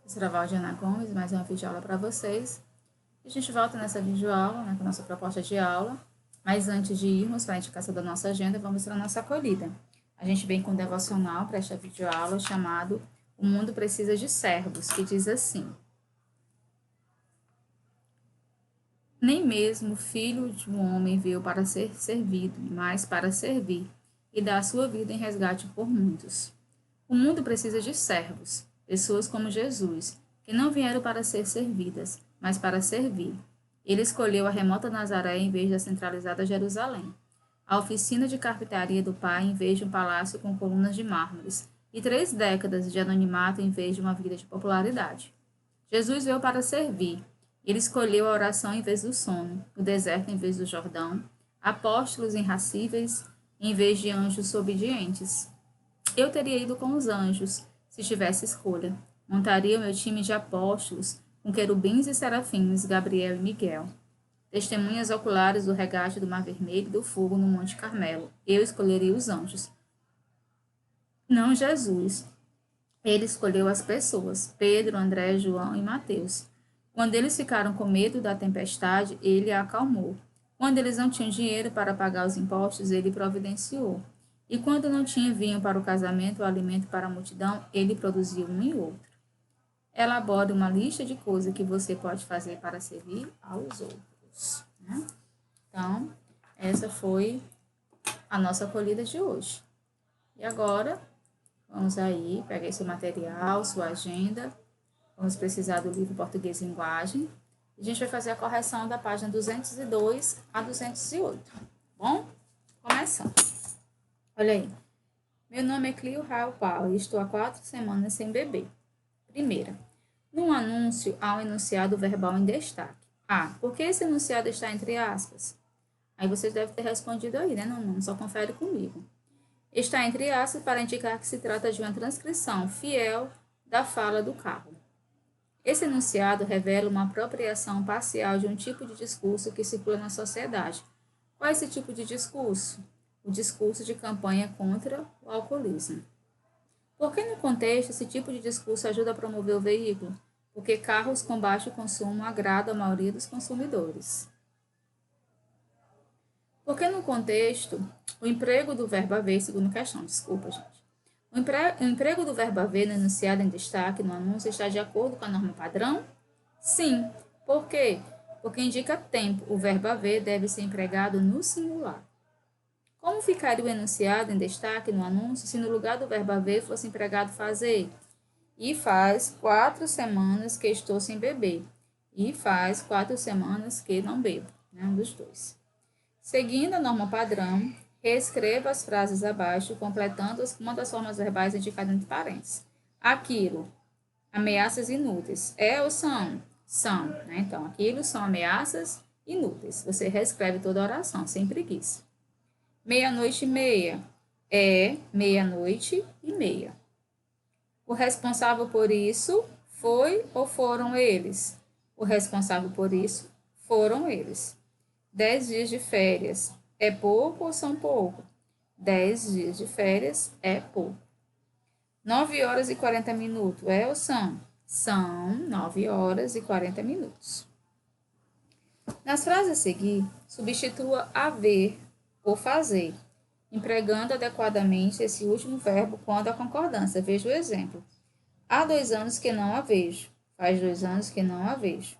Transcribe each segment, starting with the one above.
Professora Valdiana Gomes, mais uma videoaula para vocês. A gente volta nessa videoaula, com a nossa proposta de aula, mas antes de irmos para a indicação da nossa agenda, vamos para a nossa acolhida. A gente vem com um devocional para esta videoaula chamado O Mundo Precisa de Servos, que diz assim: Nem mesmo o Filho de um homem veio para ser servido, mas para servir e dar a sua vida em resgate por muitos. O mundo precisa de servos, pessoas como Jesus, que não vieram para ser servidas, mas para servir. Ele escolheu a remota Nazaré em vez da centralizada Jerusalém, a oficina de carpintaria do pai em vez de um palácio com colunas de mármores, e 3 décadas de anonimato em vez de uma vida de popularidade. Jesus veio para servir. Ele escolheu a oração em vez do sono, o deserto em vez do Jordão, apóstolos irracíveis em vez de anjos obedientes. Eu teria ido com os anjos, se tivesse escolha. Montaria o meu time de apóstolos, com querubins e serafins, Gabriel e Miguel. Testemunhas oculares do regate do Mar Vermelho e do fogo no Monte Carmelo. Eu escolheria os anjos. Não Jesus. Ele escolheu as pessoas, Pedro, André, João e Mateus. Quando eles ficaram com medo da tempestade, ele a acalmou. Quando eles não tinham dinheiro para pagar os impostos, ele providenciou. E quando não tinha vinho para o casamento ou alimento para a multidão, ele produziu um e outro. Elabore uma lista de coisas que você pode fazer para servir aos outros. Né? Então, essa foi a nossa acolhida de hoje. E agora, vamos aí, pegar seu material, sua agenda. Vamos precisar do livro Português e Linguagem. A gente vai fazer a correção da página 202 a 208. Bom? Começando. Olha aí. Meu nome é Clio Raul Paulo e estou há 4 semanas sem beber. Primeira. No anúncio, há um enunciado verbal em destaque. Por que esse enunciado está entre aspas? Aí vocês devem ter respondido aí, né? Não, só confere comigo. Está entre aspas para indicar que se trata de uma transcrição fiel da fala do carro. Esse enunciado revela uma apropriação parcial de um tipo de discurso que circula na sociedade. Qual é esse tipo de discurso? O discurso de campanha contra o alcoolismo. Por que, no contexto, esse tipo de discurso ajuda a promover o veículo? Porque carros com baixo consumo agradam a maioria dos consumidores. Porque, no contexto, o emprego do verbo haver, segundo questão, desculpa, gente. O emprego do verbo haver no enunciado em destaque no anúncio está de acordo com a norma padrão? Sim. Por quê? Porque indica tempo. O verbo haver deve ser empregado no singular. Como ficaria o enunciado em destaque no anúncio se no lugar do verbo haver fosse empregado fazer? E faz 4 semanas que estou sem beber. E faz 4 semanas que não bebo. Né? Um dos dois. Seguindo a norma padrão, reescreva as frases abaixo, completando-as com uma das formas verbais indicadas entre parênteses. Aquilo, ameaças inúteis. É ou são? São. Né? Então, aquilo são ameaças inúteis. Você reescreve toda a oração, sem preguiça. Meia-noite e meia. É meia-noite e meia. O responsável por isso foi ou foram eles? O responsável por isso foram eles. 10 dias de férias. É pouco ou são pouco? 10 dias de férias é pouco. 9 horas e 40 minutos. É ou são? São 9 horas e 40 minutos. Nas frases a seguir, substitua haver por fazer, empregando adequadamente esse último verbo quando a concordância. Veja o exemplo. Há 2 anos que não a vejo. Faz 2 anos que não a vejo.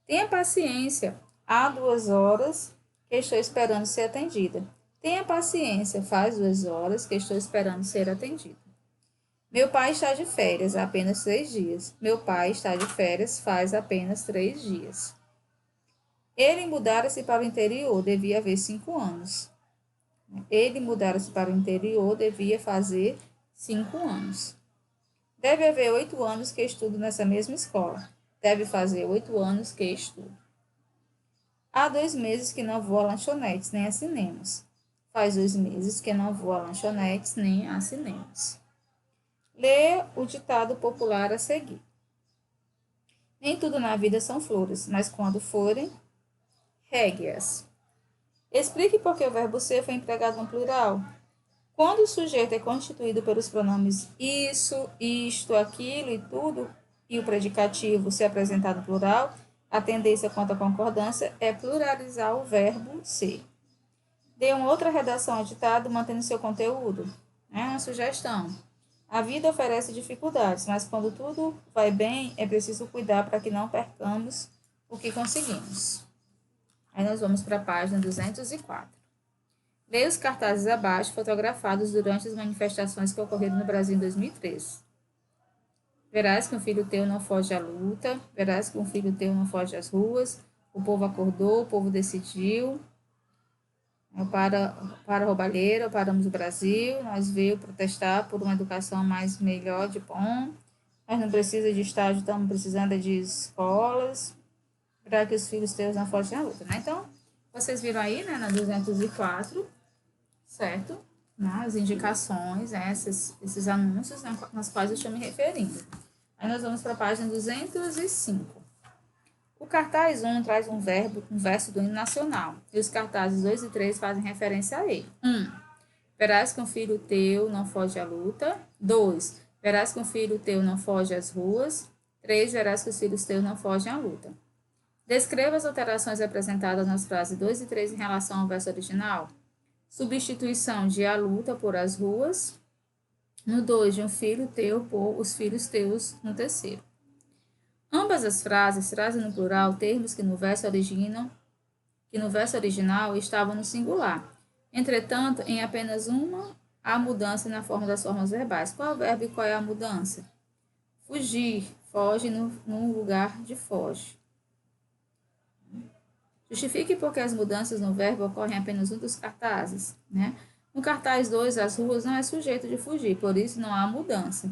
Tenha paciência. Há 2 horas que estou esperando ser atendida. Tenha paciência. Faz 2 horas que estou esperando ser atendida. Meu pai está de férias há apenas 3 dias. Meu pai está de férias faz apenas 3 dias. Ele mudara-se para o interior, devia haver 5 anos. Ele mudara-se para o interior, devia fazer 5 anos. Deve haver 8 anos que estudo nessa mesma escola. Deve fazer 8 anos que estudo. Há 2 meses que não vou a lanchonetes nem a cinemas. Faz 2 meses que não vou a lanchonetes nem a cinemas. Lê o ditado popular a seguir. Nem tudo na vida são flores, mas quando forem, regue-as. Explique por que o verbo ser foi empregado no plural. Quando o sujeito é constituído pelos pronomes isso, isto, aquilo e tudo, e o predicativo se apresentar no plural, a tendência quanto à concordância é pluralizar o verbo ser. Dê uma outra redação ao ditado mantendo seu conteúdo. É uma sugestão. A vida oferece dificuldades, mas quando tudo vai bem, é preciso cuidar para que não percamos o que conseguimos. Aí nós vamos para a página 204. Leia os cartazes abaixo, fotografados durante as manifestações que ocorreram no Brasil em 2013. Verás que um filho teu não foge à luta, verás que um filho teu não foge às ruas, o povo acordou, o povo decidiu. Para a roubalheira, paramos o Brasil, nós veio protestar por uma educação mais melhor de bom. Nós não precisamos de estágio, estamos precisando de escolas, para que os filhos teus não fogem à luta, né? Então, vocês viram aí, né, na 204, certo? As indicações, né, esses anúncios, né, nas quais eu estou me referindo. Aí nós vamos para a página 205. O cartaz 1 traz um verso do hino nacional, e os cartazes 2 e 3 fazem referência a ele. 1. Verás que um filho teu não foge à luta. 2. Verás que um filho teu não foge às ruas. 3. Verás que os filhos teus não fogem à luta. Descreva as alterações apresentadas nas frases 2 e 3 em relação ao verso original. Substituição de a luta por as ruas. No 2, de um filho teu por os filhos teus, no terceiro. Ambas as frases trazem no plural termos que no verso original estavam no singular. Entretanto, em apenas uma, há mudança na forma das formas verbais. Qual é o verbo e qual é a mudança? Fugir, foge no lugar de foge. Justifique porque as mudanças no verbo ocorrem em apenas um dos cartazes, né? No cartaz 2, as ruas não é sujeito de fugir, por isso não há mudança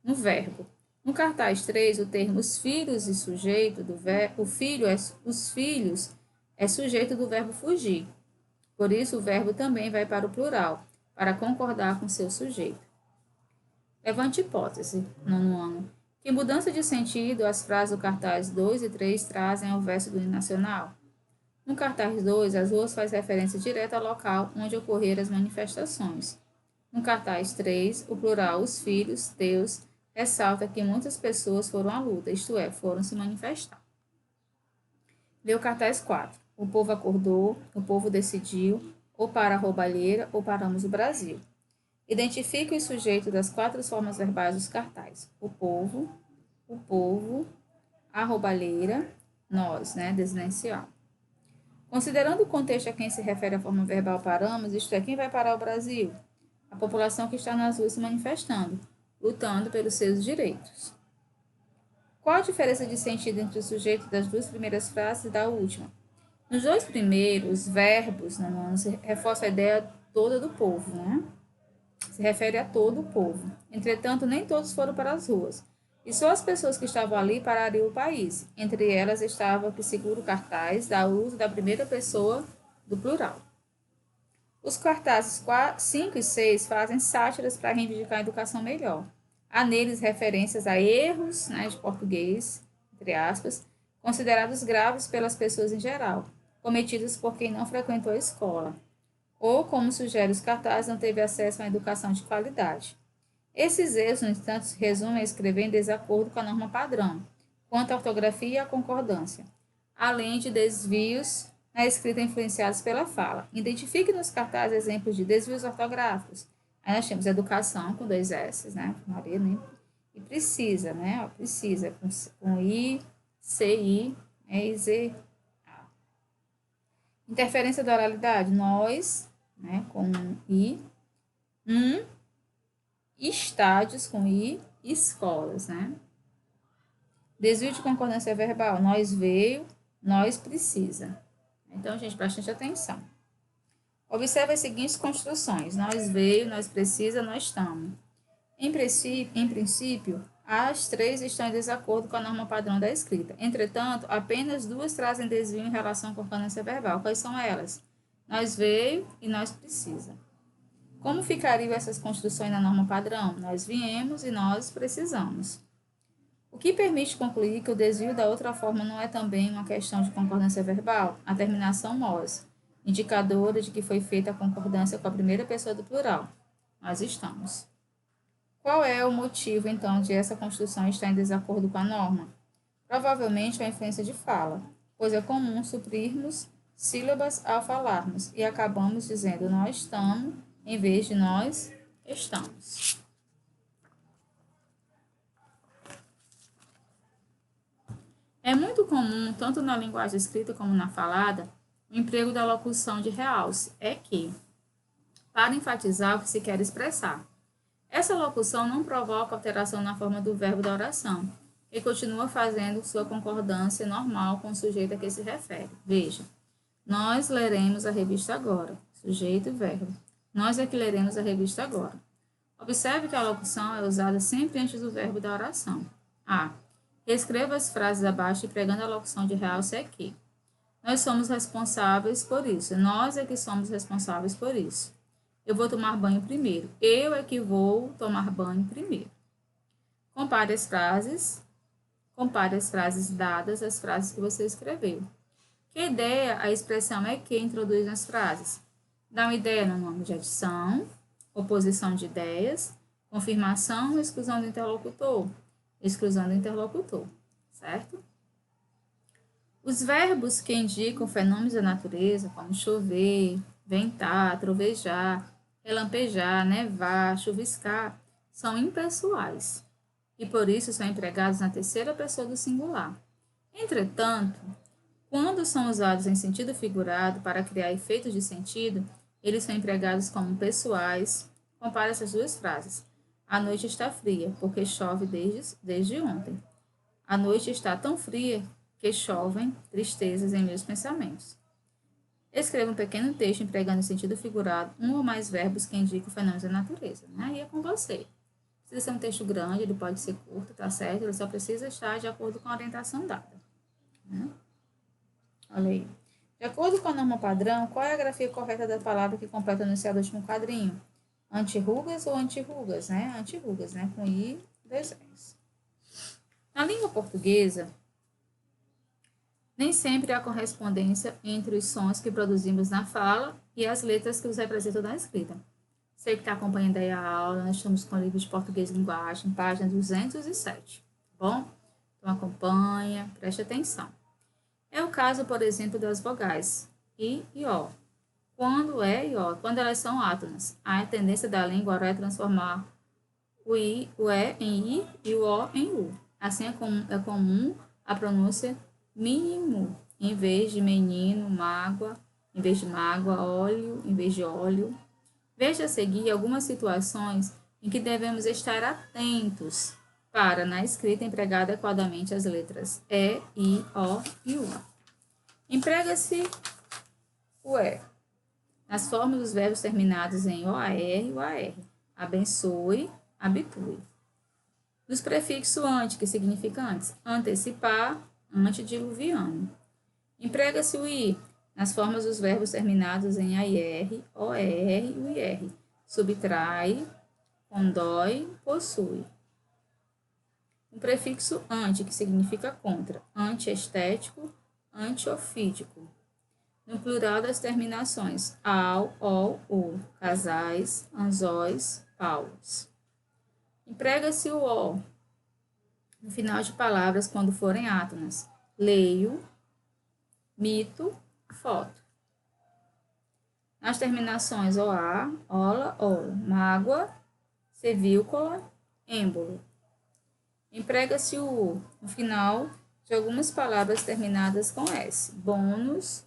no verbo. No cartaz 3, o termo os filhos e sujeito do verbo, os filhos é sujeito do verbo fugir. Por isso, o verbo também vai para o plural, para concordar com seu sujeito. Levante hipótese, nono ano. Que mudança de sentido as frases do cartaz 2 e 3 trazem ao verso do hino nacional? No cartaz 2, as ruas faz referência direta ao local onde ocorreram as manifestações. No cartaz 3, o plural os filhos, teus, ressalta que muitas pessoas foram à luta, isto é, foram se manifestar. Lê o cartaz 4. O povo acordou, o povo decidiu, ou para a roubalheira, ou paramos o Brasil. Identifique o sujeito das 4 formas verbais dos cartazes. O povo, a roubalheira, nós, né, desinencial. Considerando o contexto a quem se refere a forma verbal paramos, isto é, quem vai parar o Brasil? A população que está nas ruas se manifestando, lutando pelos seus direitos. Qual a diferença de sentido entre o sujeito das 2 primeiras frases e da última? Nos 2 primeiros verbos, se reforça a ideia toda do povo, né? Se refere a todo o povo. Entretanto, nem todos foram para as ruas. E só as pessoas que estavam ali parariam o país. Entre elas estava que segura o cartaz, dá uso da primeira pessoa do plural. Os cartazes 5 e 6 fazem sátiras para reivindicar a educação melhor. Há neles referências a erros, né, de português, entre aspas, considerados graves pelas pessoas em geral, cometidos por quem não frequentou a escola, ou, como sugere os cartazes, não teve acesso a uma educação de qualidade. Esses erros, no entanto, se resumem a escrever em desacordo com a norma padrão, quanto à ortografia e à concordância, além de desvios na escrita influenciados pela fala. Identifique nos cartazes exemplos de desvios ortográficos. Aí nós temos educação com 2 S, né? Maria, né? E precisa, né? Precisa, com I, CI, e Z. Interferência da oralidade, nós, né? Com I, estádios com I, escolas, né? Desvio de concordância verbal, nós veio, nós precisa. Então, gente, bastante atenção. Observe as seguintes construções. Nós veio, nós precisa, nós estamos. Em princípio, as 3 estão em desacordo com a norma padrão da escrita. Entretanto, apenas 2 trazem desvio em relação à concordância verbal. Quais são elas? Nós veio e nós precisa. Como ficariam essas construções na norma padrão? Nós viemos e nós precisamos. O que permite concluir que o desvio da outra forma não é também uma questão de concordância verbal? A terminação nós, indicadora de que foi feita a concordância com a primeira pessoa do plural. Nós estamos. Qual é o motivo, então, de essa construção estar em desacordo com a norma? Provavelmente a influência de fala, pois é comum suprirmos sílabas ao falarmos e acabamos dizendo nós estamos em vez de nós estamos. É muito comum, tanto na linguagem escrita como na falada, o emprego da locução de realce, é que, para enfatizar o que se quer expressar. Essa locução não provoca alteração na forma do verbo da oração, e continua fazendo sua concordância normal com o sujeito a que se refere. Veja, nós leremos a revista agora, sujeito e verbo. Nós é que leremos a revista agora. Observe que a locução é usada sempre antes do verbo da oração. A. Reescreva as frases abaixo empregando a locução de realce é que. Nós somos responsáveis por isso. Nós é que somos responsáveis por isso. Eu vou tomar banho primeiro. Eu é que vou tomar banho primeiro. Compare as frases dadas às frases que você escreveu. Que ideia a expressão é que introduz nas frases? Dá uma ideia no nome de adição, oposição de ideias, confirmação, exclusão do interlocutor. Exclusão do interlocutor, certo? Os verbos que indicam fenômenos da natureza, como chover, ventar, trovejar, relampejar, nevar, chuviscar, são impessoais e por isso são empregados na terceira pessoa do singular. Entretanto, quando são usados em sentido figurado para criar efeitos de sentido, eles são empregados como pessoais. Compare essas duas frases. A noite está fria, porque chove desde ontem. A noite está tão fria que chovem tristezas em meus pensamentos. Escreva um pequeno texto empregando em sentido figurado um ou mais verbos que indicam fenômenos da natureza. Aí é com você. Precisa ser um texto grande, ele pode ser curto, tá certo? Ele só precisa estar de acordo com a orientação dada. Né? Olha aí. De acordo com a norma padrão, qual é a grafia correta da palavra que completa o enunciado do último quadrinho? Antirrugas ou antirrugas, né? Antirrugas, né? Com I, dois S. Na língua portuguesa, nem sempre há correspondência entre os sons que produzimos na fala e as letras que os representam na escrita. Você que está acompanhando aí a aula, nós estamos com o livro de Português e Linguagem, página 207, tá bom? Então acompanha, preste atenção. É o caso, por exemplo, das vogais I e O. Quando elas são átonas, a tendência da língua oral é transformar o I, o E em I e o O em U. Assim é comum a pronúncia mínimo, em vez de menino, mágoa, em vez de mágoa, óleo, em vez de óleo. Veja a seguir algumas situações em que devemos estar atentos para, na escrita, empregar adequadamente as letras E, I, O e U. Emprega-se o E nas formas dos verbos terminados em OAR e UAR. Abençoe, habitue. Dos prefixos ante, que significa antes, antecipar, antediluviano. Emprega-se o I nas formas dos verbos terminados em AIR, OR e UIR. Subtrai, condói, possui. O prefixo ante, que significa contra, antiestético, antiofídico. No plural das terminações ao, o, casais, anzóis, paulos. Emprega-se o O no final de palavras quando forem átonas. Leio, mito, foto. Nas terminações OA, ola, olo. Mágoa, cervícola, êmbolo. Emprega-se o U no final de algumas palavras terminadas com S. Bônus,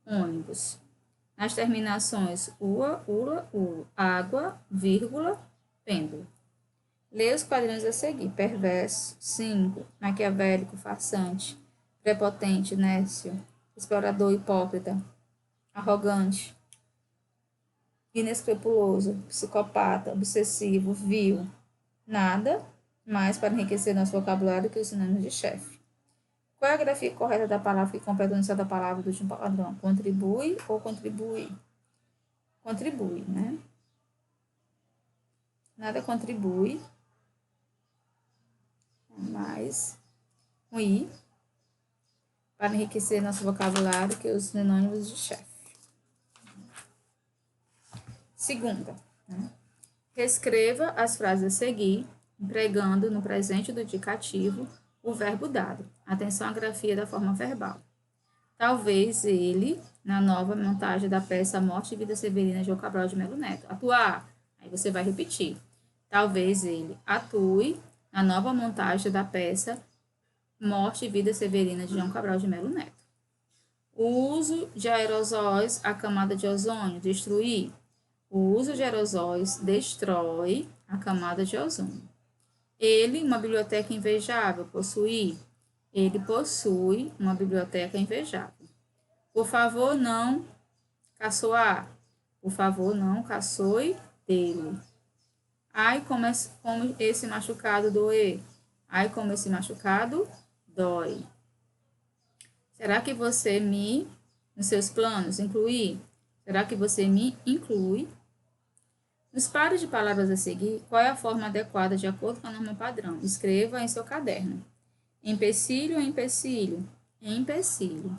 ônibus. Nas terminações ua, ula, ulo. Água, vírgula, pêndulo. Leia os quadrinhos a seguir. Perverso, cínico, maquiavélico, farsante, prepotente, nécio, explorador, hipócrita, arrogante, inescrupuloso, psicopata, obsessivo, vil. Nada mais para enriquecer nosso vocabulário que os sinônimos de chefe. Qual é a grafia correta da palavra que completa o enunciado da palavra do último padrão? Contribui ou contribui? Contribui, né? Nada contribui. Mais um I para enriquecer nosso vocabulário que os sinônimos de chefe. Segunda, né? Reescreva as frases a seguir, empregando no presente do indicativo o verbo dado. Atenção à grafia da forma verbal. Talvez ele, na nova montagem da peça Morte e Vida Severina de João Cabral de Melo Neto. Atuar. Aí você vai repetir. Talvez ele atue na nova montagem da peça Morte e Vida Severina de João Cabral de Melo Neto. O uso de aerosóis, a camada de ozônio, destruir. O uso de aerosóis destrói a camada de ozônio. Ele, uma biblioteca invejável, possuir. Ele possui uma biblioteca invejável. Por favor, não caçoar. Por favor, não caçoe dele. Ai, como esse machucado doer. Ai, como esse machucado dói. Será que você nos seus planos, incluir? Será que você me inclui? Nos pares de palavras a seguir, qual é a forma adequada de acordo com a norma padrão? Escreva em seu caderno. Empecilho ou empecilho? Empecilho.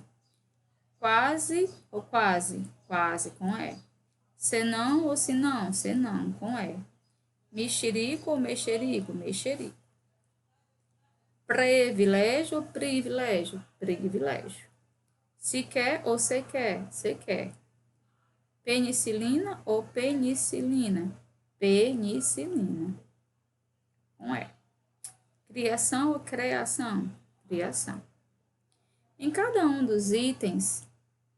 Quase ou quase? Quase com E. Senão ou senão? Senão com E. Mexerico ou mexerico? Mexerico. Privilégio ou privilégio? Privilégio. Se quer ou se quer? Se quer. Penicilina ou penicilina? Penicilina. Com E. Criação ou criação? Criação. Em cada um dos itens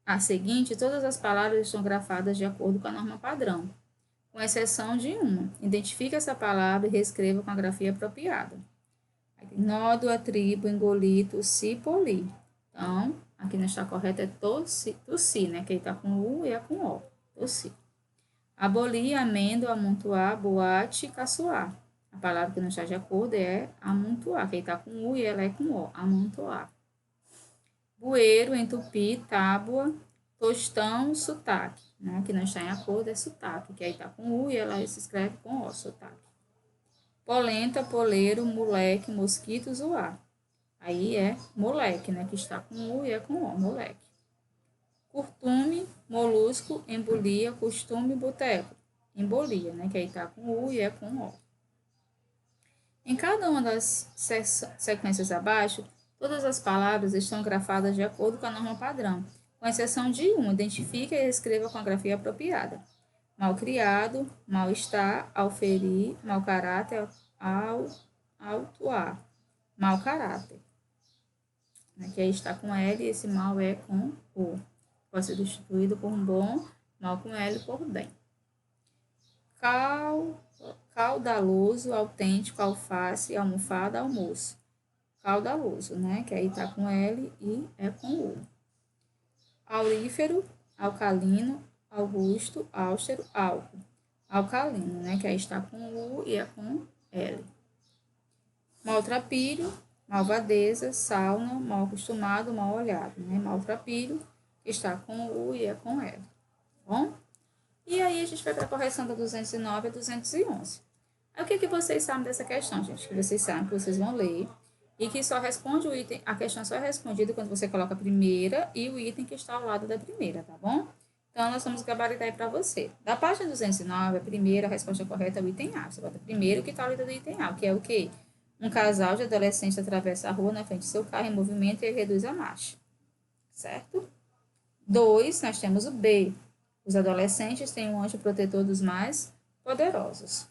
a seguinte, todas as palavras estão grafadas de acordo com a norma padrão, com exceção de uma. Identifique essa palavra e reescreva com a grafia apropriada. Aí tem nódoa, tribo, engolir, tossir, polir. Então, aqui não está correto é tossir, né? Que aí está com U e é com O. Tossir. Abolir, amêndoa, amontoar, boate, caçoar. A palavra que não está de acordo é amontoar, que aí está com U e ela é com O. Amontoar. Bueiro, entupir, tábua, tostão, sotaque. Né? Que não está em acordo é sotaque, que aí está com U e ela se escreve com O, sotaque. Polenta, poleiro, moleque, mosquito, zoar. Aí é moleque, né? Que está com U e é com O, moleque. Curtume, molusco, embolia, costume, boteco. Embolia, né? Que aí está com U e é com O. Em cada uma das sequências abaixo, todas as palavras estão grafadas de acordo com a norma padrão, com exceção de uma. Identifique e escreva com a grafia apropriada. Malcriado, mal-estar, auferir, mau caráter, autuar. Mau caráter. Aqui aí está com L e esse mal é com O. Pode ser substituído por um bom, mal com L por bem. Caudaloso, autêntico, alface, almofada, almoço. Caudaloso, né? Que aí tá com L e é com U. Aurífero, alcalino, augusto, austero, álcool. Alcalino, né? Que aí está com U e é com L. Maltrapilho, malvadeza, sauna, mal acostumado, mal olhado, né? Maltrapilho, que está com U e é com L. Bom? E aí a gente vai para a correção da 209 a 211. Aí o que vocês sabem dessa questão, gente? Que vocês sabem que vocês vão ler e que só responde o item, a questão só é respondida quando você coloca a primeira e o item que está ao lado da primeira, tá bom? Então, nós vamos gabaritar aí para você. Da página 209, a primeira, a resposta correta é o item A. Você bota primeiro o que está ao lado do item A, que é o quê? Um casal de adolescentes atravessa a rua na frente do seu carro em movimento e reduz a marcha. Certo? 2, nós temos o B. Os adolescentes têm um anjo protetor dos mais poderosos.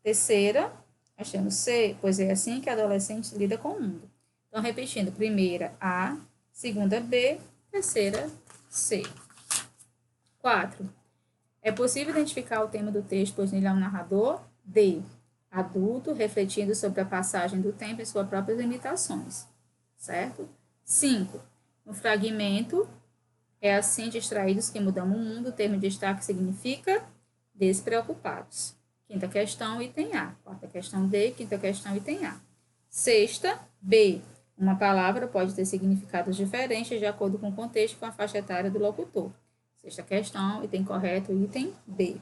Terceira, nós temos C, pois é assim que a adolescente lida com o mundo. Então, repetindo, primeira A, segunda B, terceira C. 4. É possível identificar o tema do texto, pois nele há um narrador? D. Adulto, refletindo sobre a passagem do tempo e suas próprias limitações. Certo? 5. No fragmento, é assim distraídos que mudamos o mundo, o termo de destaque significa despreocupados. Quinta questão, item A. Quarta questão, D. Quinta questão, item A. Sexta, B. Uma palavra pode ter significados diferentes de acordo com o contexto e com a faixa etária do locutor. Sexta questão, item correto, item B.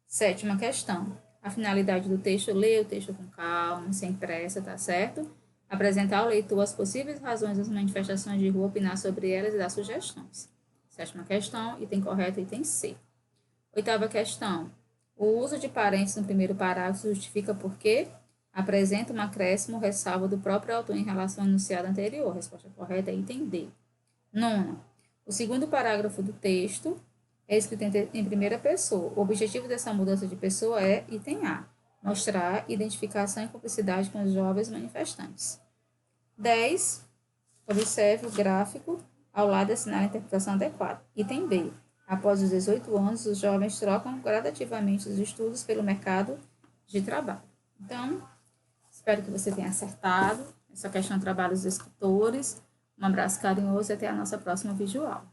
Sétima questão. A finalidade do texto, ler o texto com calma, sem pressa, tá certo? Apresentar ao leitor as possíveis razões das manifestações de rua, opinar sobre elas e dar sugestões. Sétima questão, item correto, item C. Oitava questão. O uso de parentes no primeiro parágrafo justifica porque apresenta um acréscimo ou ressalva do próprio autor em relação ao enunciado anterior. A resposta correta é item D. Nona, o segundo parágrafo do texto é escrito em primeira pessoa. O objetivo dessa mudança de pessoa é, item A, mostrar identificação e cumplicidade com os jovens manifestantes. 10. Observe o gráfico ao lado e assinar a interpretação adequada. Item B. Após os 18 anos, os jovens trocam gradativamente os estudos pelo mercado de trabalho. Então, espero que você tenha acertado essa questão de trabalho dos escritores. Um abraço carinhoso e até a nossa próxima videoaula.